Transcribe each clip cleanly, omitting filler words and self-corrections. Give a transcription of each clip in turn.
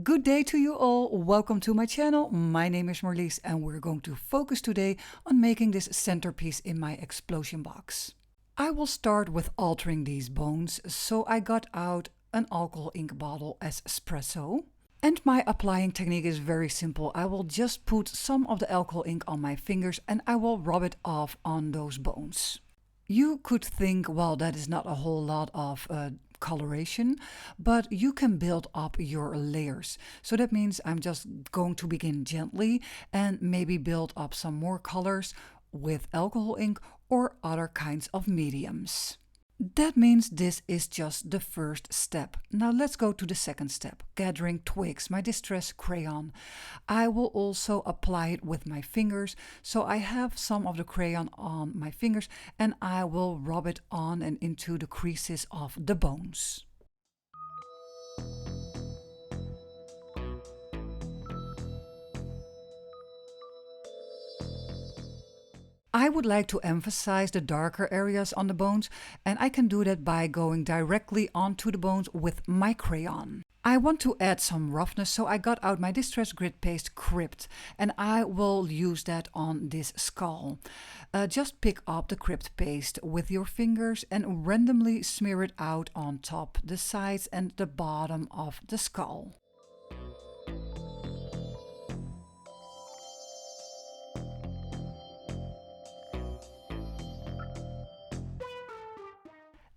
Good day to you all, welcome to my channel. My name is Marlies and we're going to focus today on making this centerpiece in my explosion box. I will start with altering these bones, so I got out an alcohol ink bottle as espresso. And my applying technique is very simple. I will just put some of the alcohol ink on my fingers and I will rub it off on those bones. You could think, well, that is not a whole lot of coloration, but you can build up your layers. So that means I'm just going to begin gently and maybe build up some more colors with alcohol ink or other kinds of mediums. That means this is just the first step. Now let's go to the second step, gathering Twigs, my distress crayon. I will also apply it with my fingers, so I have some of the crayon on my fingers and I will rub it on and into the creases of the bones. I would like to emphasize the darker areas on the bones, and I can do that by going directly onto the bones with my crayon. I want to add some roughness, so I got out my Distress Grit Paste Crypt, and I will use that on this skull. Just pick up the Crypt paste with your fingers and randomly smear it out on top, the sides and the bottom of the skull.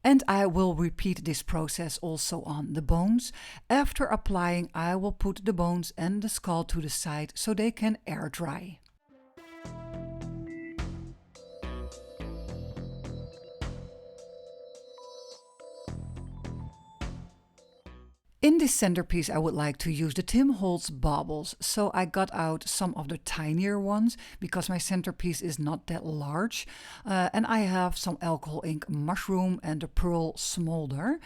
And I will repeat this process also on the bones. After applying, I will put the bones and the skull to the side so they can air dry. In this centerpiece I would like to use the Tim Holtz baubles, so I got out some of the tinier ones because my centerpiece is not that large. And I have some alcohol ink mushroom and the pearl smolder.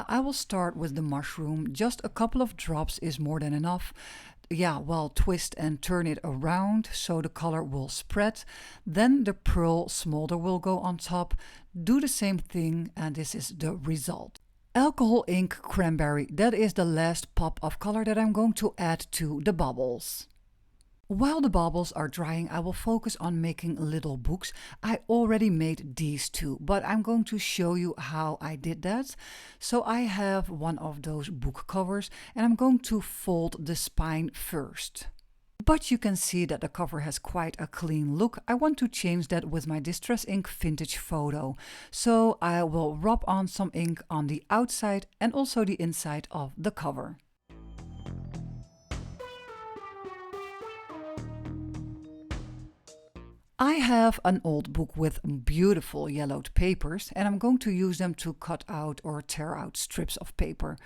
I will start with the mushroom, just a couple of drops is more than enough. Yeah, well, twist and turn it around so the color will spread. Then the pearl smolder will go on top. Do the same thing and this is the result. Alcohol Ink Cranberry, that is the last pop of color that I'm going to add to the bubbles. While the bubbles are drying, I will focus on making little books. I already made these two, but I'm going to show you how I did that. So I have one of those book covers and I'm going to fold the spine first. But you can see that the cover has quite a clean look. I want to change that with my Distress Ink Vintage Photo. So I will rub on some ink on the outside and also the inside of the cover. I have an old book with beautiful yellowed papers and I'm going to use them to cut out or tear out strips of paper.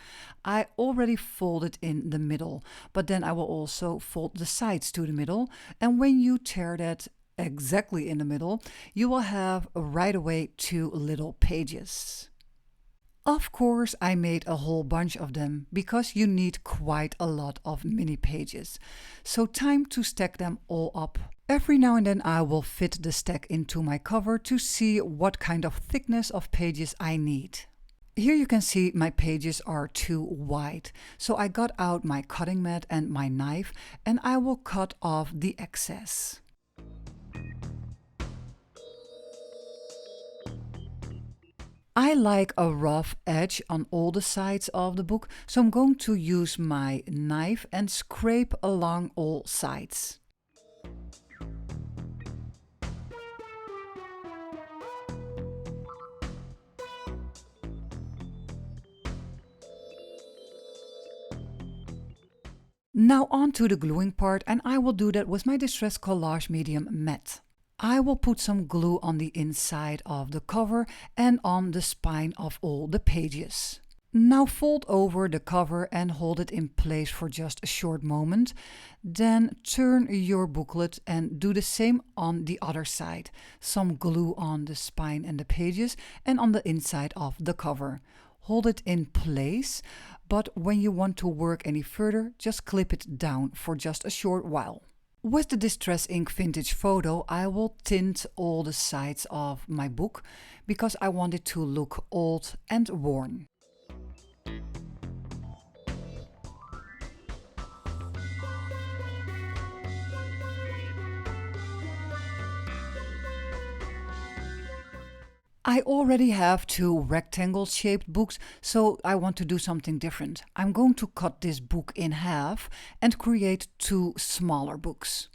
I already folded in the middle, but then I will also fold the sides to the middle, and when you tear that exactly in the middle, you will have right away two little pages. Of course, I made a whole bunch of them because you need quite a lot of mini pages. So time to stack them all up. Every now and then I will fit the stack into my cover to see what kind of thickness of pages I need. Here you can see my pages are too wide, so I got out my cutting mat and my knife and I will cut off the excess. I like a rough edge on all the sides of the book, so I'm going to use my knife and scrape along all sides. Now on to the gluing part, and I will do that with my Distress Collage Medium Matte. I will put some glue on the inside of the cover and on the spine of all the pages. Now fold over the cover and hold it in place for just a short moment. Then turn your booklet and do the same on the other side. Some glue on the spine and the pages and on the inside of the cover. Hold it in place, but when you want to work any further, just clip it down for just a short while. With the Distress Ink Vintage Photo, I will tint all the sides of my book because I want it to look old and worn. I already have two rectangle-shaped books, so I want to do something different. I'm going to cut this book in half and create two smaller books.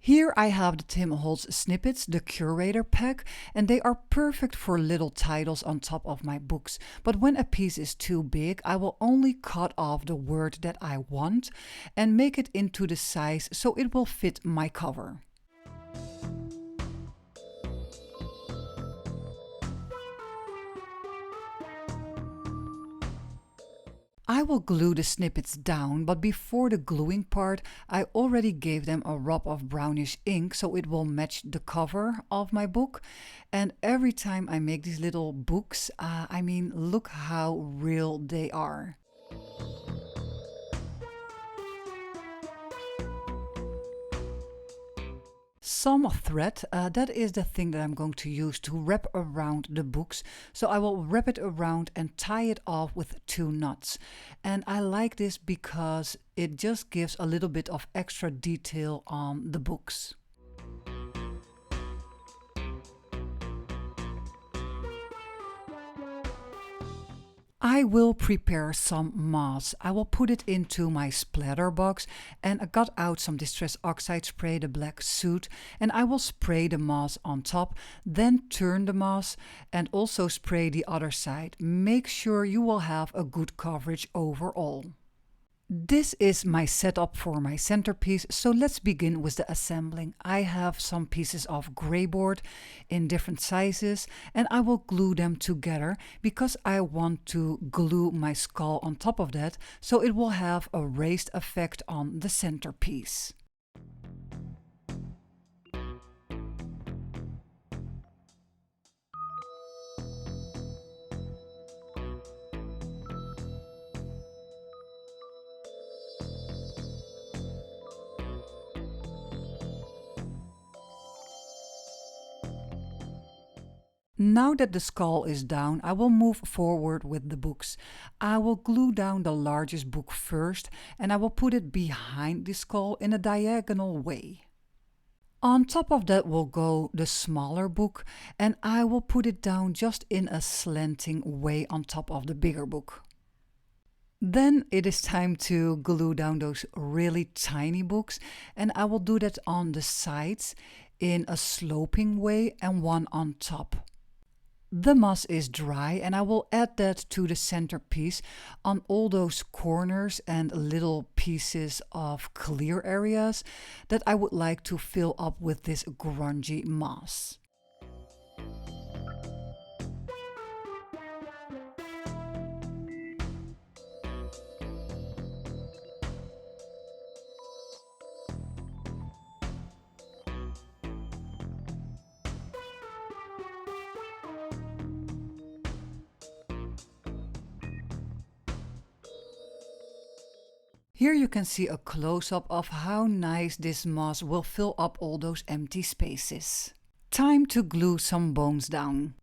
Here I have the Tim Holtz Snippets, the Curator pack, and they are perfect for little titles on top of my books. But when a piece is too big, I will only cut off the word that I want and make it into the size so it will fit my cover. I will glue the snippets down, but before the gluing part, I already gave them a rub of brownish ink so it will match the cover of my book. And every time I make these little books, look how real they are. Some thread, that is the thing that I'm going to use to wrap around the books. So I will wrap it around and tie it off with two knots. And I like this because it just gives a little bit of extra detail on the books. I will prepare some moss. I will put it into my splatter box, and I got out some distress oxide spray, the black Soot, and I will spray the moss on top, then turn the moss and also spray the other side. Make sure you will have a good coverage overall. This is my setup for my centerpiece, so let's begin with the assembling. I have some pieces of gray board in different sizes and I will glue them together because I want to glue my skull on top of that so it will have a raised effect on the centerpiece. Now that the skull is down, I will move forward with the books. I will glue down the largest book first and I will put it behind the skull in a diagonal way. On top of that will go the smaller book and I will put it down just in a slanting way on top of the bigger book. Then it is time to glue down those really tiny books and I will do that on the sides in a sloping way and one on top. The moss is dry and I will add that to the centerpiece on all those corners and little pieces of clear areas that I would like to fill up with this grungy moss. Here you can see a close-up of how nice this moss will fill up all those empty spaces. Time to glue some bones down.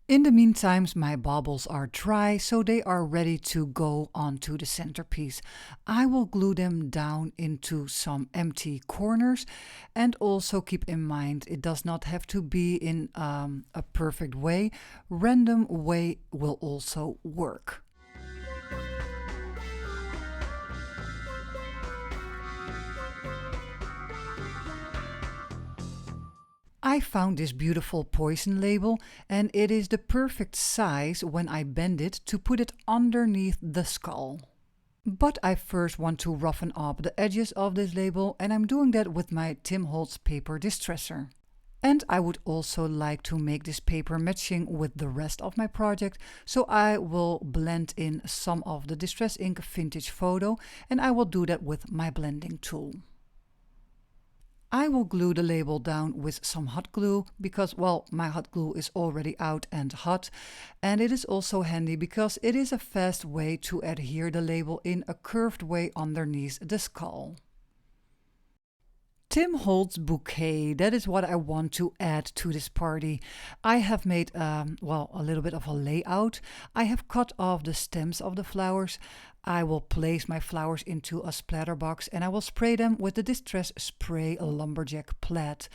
In the meantime, my baubles are dry, so they are ready to go onto the centerpiece. I will glue them down into some empty corners, and also keep in mind it does not have to be in a perfect way. Random way will also work. I found this beautiful poison label and it is the perfect size when I bend it to put it underneath the skull. But I first want to roughen up the edges of this label and I'm doing that with my Tim Holtz paper distresser. And I would also like to make this paper matching with the rest of my project, so I will blend in some of the Distress Ink Vintage Photo, and I will do that with my blending tool. I will glue the label down with some hot glue because, well, my hot glue is already out and hot, and it is also handy because it is a fast way to adhere the label in a curved way underneath the skull. Tim Holtz Bouquet, that is what I want to add to this party. I have made, well, a little bit of a layout. I have cut off the stems of the flowers. I will place my flowers into a splatter box and I will spray them with the Distress Spray Lumberjack Plaid.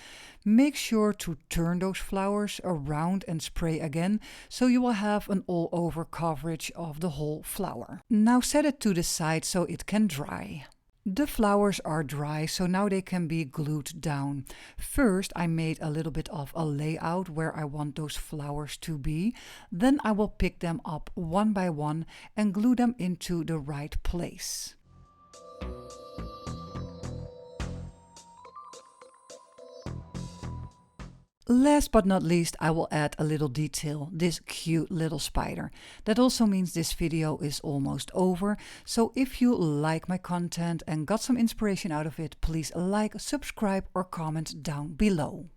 Make sure to turn those flowers around and spray again, so you will have an all-over coverage of the whole flower. Now set it to the side so it can dry. The flowers are dry, so now they can be glued down. First, I made a little bit of a layout where I want those flowers to be. Then I will pick them up one by one and glue them into the right place. Last but not least, I will add a little detail, this cute little spider. That also means this video is almost over, so if you like my content and got some inspiration out of it, please like, subscribe or comment down below.